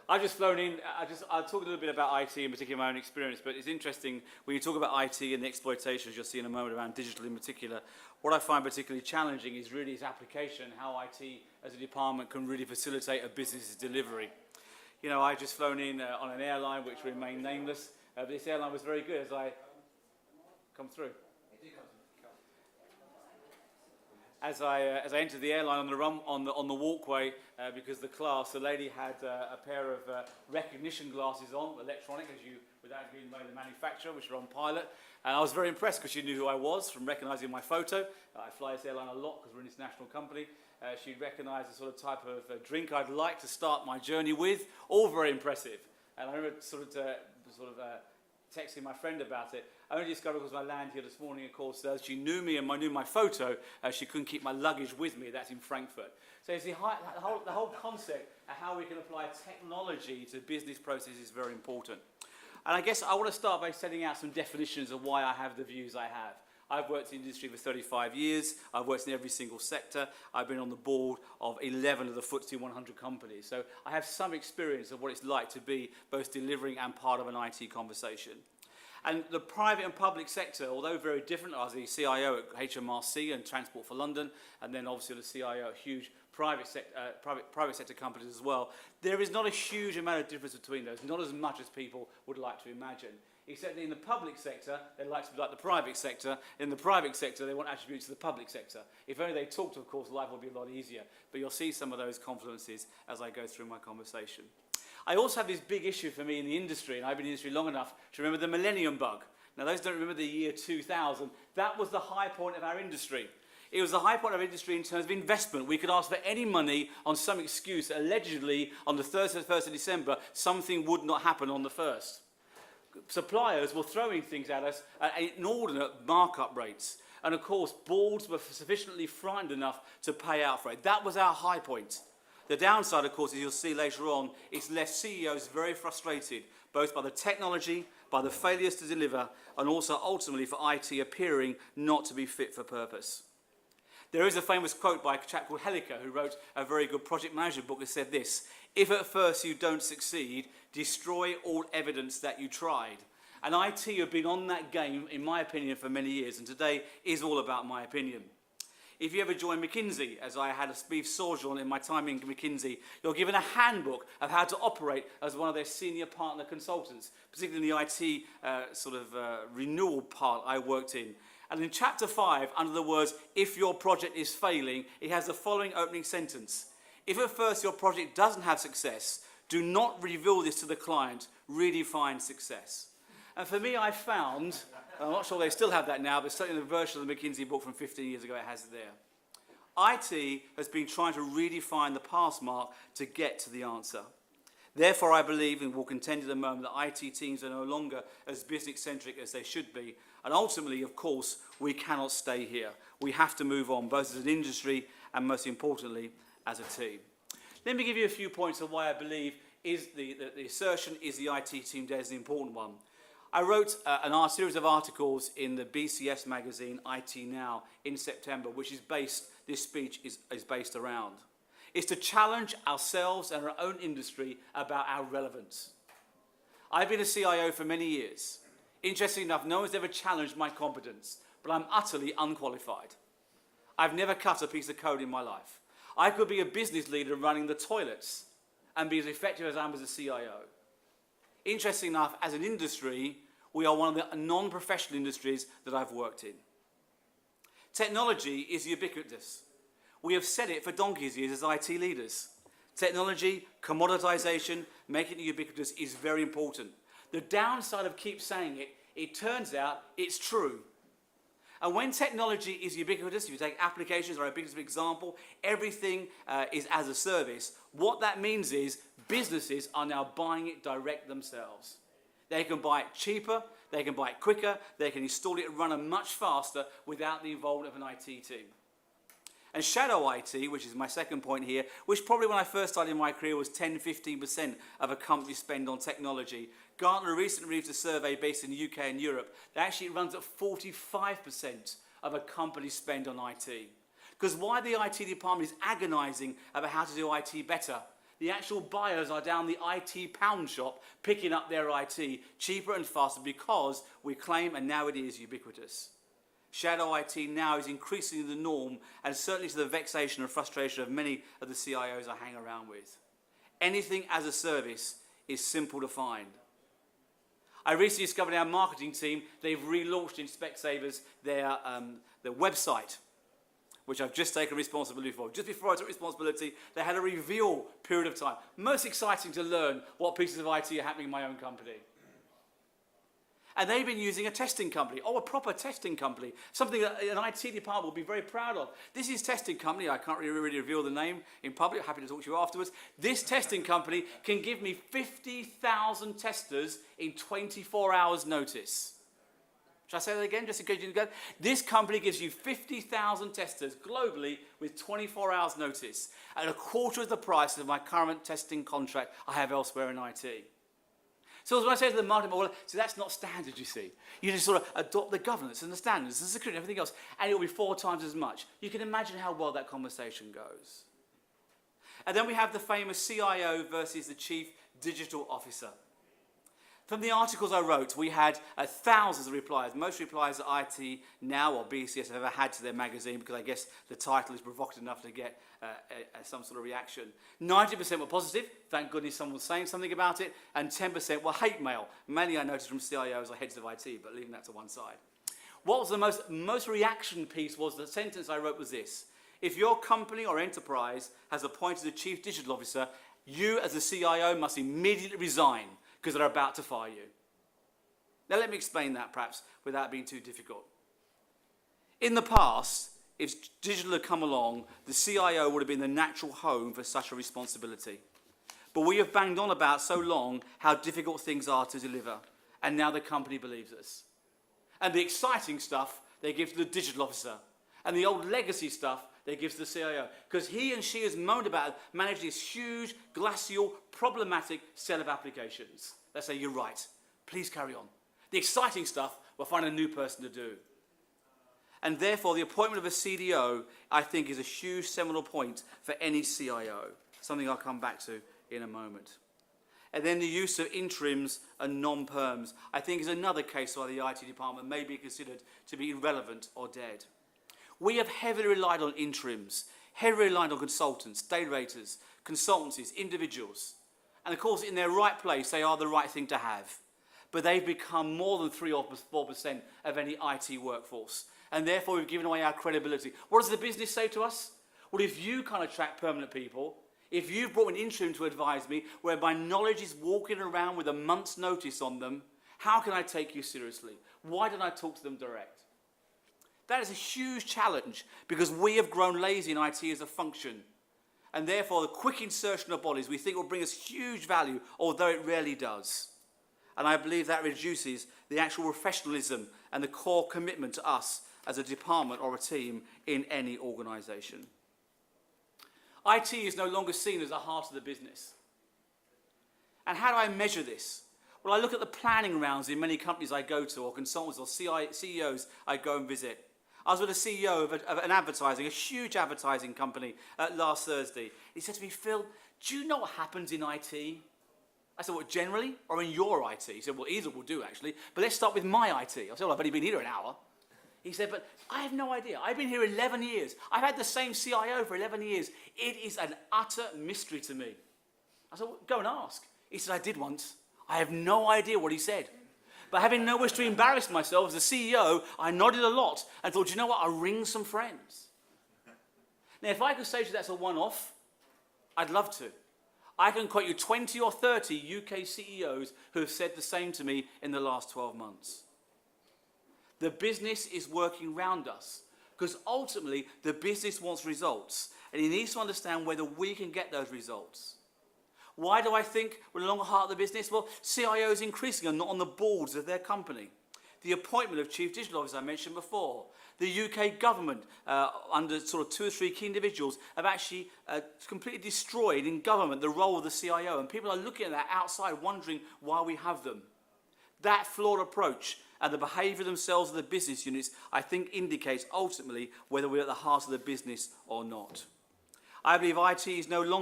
I've just flown in. I'll talk a little bit about IT, in particular my own experience, but it's interesting when you talk about IT and the exploitations you'll see in a moment around digital in particular. What I find particularly challenging is really its application, how IT as a department can really facilitate a business's delivery. You know, I've just flown in on an airline which remained nameless, but this airline was very good as I come through. As I entered the airline on the walkway, because the lady had a pair of recognition glasses on, electronic, without being by the manufacturer, which were on pilot, and I was very impressed because she knew who I was from recognising my photo. I fly this airline a lot because we're an international company. She'd recognise the sort of type of drink I'd like to start my journey with. All very impressive, and I remember texting my friend about it. I only discovered because I landed here this morning, of course, she knew me and knew my photo. She couldn't keep my luggage with me. That's in Frankfurt. So you see, the whole concept of how we can apply technology to business processes is very important. And I guess I want to start by setting out some definitions of why I have the views I have. I've worked in the industry for 35 years. I've worked in every single sector. I've been on the board of 11 of the FTSE 100 companies. So I have some experience of what it's like to be both delivering and part of an IT conversation. And the private and public sector, although very different, I was the CIO at HMRC and Transport for London, and then obviously the CIO at huge private sector companies as well. There is not a huge amount of difference between those, not as much as people would like to imagine. Except that in the public sector, they like to be like the private sector. In the private sector, they want attributes to the public sector. If only they talked, of course, life would be a lot easier. But you'll see some of those confluences as I go through my conversation. I also have this big issue for me in the industry, and I've been in the industry long enough to remember the millennium bug. Now, those don't remember the year 2000. That was the high point of our industry. It was the high point of our industry in terms of investment. We could ask for any money on some excuse. Allegedly, on the 31st of December, something would not happen on the 1st. Suppliers were throwing things at us at inordinate markup rates. And of course, boards were sufficiently frightened enough to pay out for it. That was our high point. The downside, of course, as you'll see later on, is left CEOs very frustrated, both by the technology, by the failures to deliver, and also ultimately for IT appearing not to be fit for purpose. There is a famous quote by a chap called Helliker, who wrote a very good project management book that said this: "If at first you don't succeed, destroy all evidence that you tried." And IT have been on that game, in my opinion, for many years, and today is all about my opinion. If you ever join McKinsey, as I had a brief sojourn in my time in McKinsey, you're given a handbook of how to operate as one of their senior partner consultants, particularly in the IT renewal part I worked in. And in chapter 5, under the words, "If your project is failing," it has the following opening sentence: "If at first your project doesn't have success, do not reveal this to the client, redefine success." And for me, I found, I'm not sure they still have that now, but certainly in the version of the McKinsey book from 15 years ago, it has it there. IT has been trying to redefine the pass mark to get to the answer. Therefore, I believe, and will contend at the moment, that IT teams are no longer as business-centric as they should be. And ultimately, of course, we cannot stay here. We have to move on, both as an industry and, most importantly, as a team. Let me give you a few points of why I believe the assertion is the IT team dead is an important one. I wrote a series of articles in the BCS magazine, IT Now, in September, which is this speech is based around. It's to challenge ourselves and our own industry about our relevance. I've been a CIO for many years. Interestingly enough, no one's ever challenged my competence, but I'm utterly unqualified. I've never cut a piece of code in my life. I could be a business leader running the toilets and be as effective as I am as a CIO. Interestingly enough, as an industry, we are one of the non-professional industries that I've worked in. Technology is ubiquitous. We have said it for donkey's years as IT leaders. Technology, commoditization, making it ubiquitous is very important. The downside of keep saying it, it turns out it's true. And when technology is ubiquitous, if you take applications or a big example, everything is as a service. What that means is businesses are now buying it direct themselves. They can buy it cheaper, they can buy it quicker, they can install it and run it much faster without the involvement of an IT team. And shadow IT, which is my second point here, which probably when I first started in my career was 10-15% of a company's spend on technology. Gartner recently released a survey based in the UK and Europe that actually runs at 45% of a company's spend on IT. Because while the IT department is agonizing about how to do IT better, The actual buyers are down the IT pound shop picking up their IT cheaper and faster because we claim, and now it is, ubiquitous. Shadow IT now is increasingly the norm, and certainly to the vexation and frustration of many of the CIOs I hang around with. Anything as a service is simple to find. I recently discovered in our marketing team, they've relaunched in Specsavers their website, which I've just taken responsibility for. Just before I took responsibility, they had a reveal period of time. Most exciting to learn what pieces of IT are happening in my own company. And they've been using a testing company, a proper testing company, something that an IT department will be very proud of. This is testing company. I can't really reveal the name in public. Happy to talk to you afterwards. This testing company can give me 50,000 testers in 24 hours notice. Should I say that again, just in case you didn't get it? This company gives you 50,000 testers globally with 24 hours notice at a quarter of the price of my current testing contract I have elsewhere in IT. So when I say to the marketing, well, so that's not standard, you see. You just sort of adopt the governance and the standards, the security and everything else, and it will be 4 times as much. You can imagine how well that conversation goes. And then we have the famous CIO versus the Chief Digital Officer. From the articles I wrote, we had thousands of replies. Most replies that IT Now or BCS have ever had to their magazine, because I guess the title is provocative enough to get some sort of reaction. 90% were positive. Thank goodness someone was saying something about it. And 10% were hate mail. Mainly I noticed from CIOs or heads of IT, but leaving that to one side. What was the most reaction piece was the sentence I wrote was this. If your company or enterprise has appointed a Chief Digital Officer, you as a CIO must immediately resign, because they're about to fire you. Now let me explain that perhaps without being too difficult. In the past, if digital had come along, the CIO would have been the natural home for such a responsibility. But we have banged on about so long how difficult things are to deliver, and now the company believes us. And the exciting stuff they give to the digital officer, and the old legacy stuff they give to the CIO, because he and she has moaned about managing this huge, glacial, problematic set of applications. They say, you're right, please carry on. The exciting stuff, we'll find a new person to do. And therefore, the appointment of a CDO, I think, is a huge seminal point for any CIO, something I'll come back to in a moment. And then the use of interims and non-perms, I think, is another case where the IT department may be considered to be irrelevant or dead. We have heavily relied on interims, heavily relied on consultants, day raters, consultancies, individuals. And of course, in their right place, they are the right thing to have. But they've become more than 3 or 4% of any IT workforce. And therefore, we've given away our credibility. What does the business say to us? Well, if you can't attract permanent people, if you've brought an interim to advise me, where my knowledge is walking around with a month's notice on them, how can I take you seriously? Why don't I talk to them direct? That is a huge challenge, because we have grown lazy in IT as a function. And therefore, the quick insertion of bodies we think will bring us huge value, although it rarely does. And I believe that reduces the actual professionalism and the core commitment to us as a department or a team in any organisation. IT is no longer seen as the heart of the business. And how do I measure this? Well, I look at the planning rounds in many companies I go to, or consultants or CEOs I go and visit. I was with a CEO of a huge advertising company last Thursday. He said to me, Phil, do you know what happens in IT? I said, what, generally, or in your IT? He said, well, either will do, actually, but let's start with my IT. I said, well, I've only been here an hour. He said, but I have no idea. I've been here 11 years. I've had the same CIO for 11 years. It is an utter mystery to me. I said, well, go and ask. He said, I did once. I have no idea what he said. But having no wish to embarrass myself as a CEO, I nodded a lot and thought, you know what, I'll ring some friends. Now, if I could say to you that's a one-off, I'd love to. I can quote you 20 or 30 UK CEOs who have said the same to me in the last 12 months. The business is working round us, because ultimately the business wants results, and it needs to understand whether we can get those results. Why do I think we're along the heart of the business? Well, CIOs increasingly are not on the boards of their company. The appointment of Chief Digital Officer I mentioned before. The UK government, under sort of 2 or 3 key individuals, have actually completely destroyed in government the role of the CIO. And people are looking at that outside, wondering why we have them. That flawed approach and the behaviour themselves of the business units, I think, indicates ultimately whether we're at the heart of the business or not. I believe IT is no longer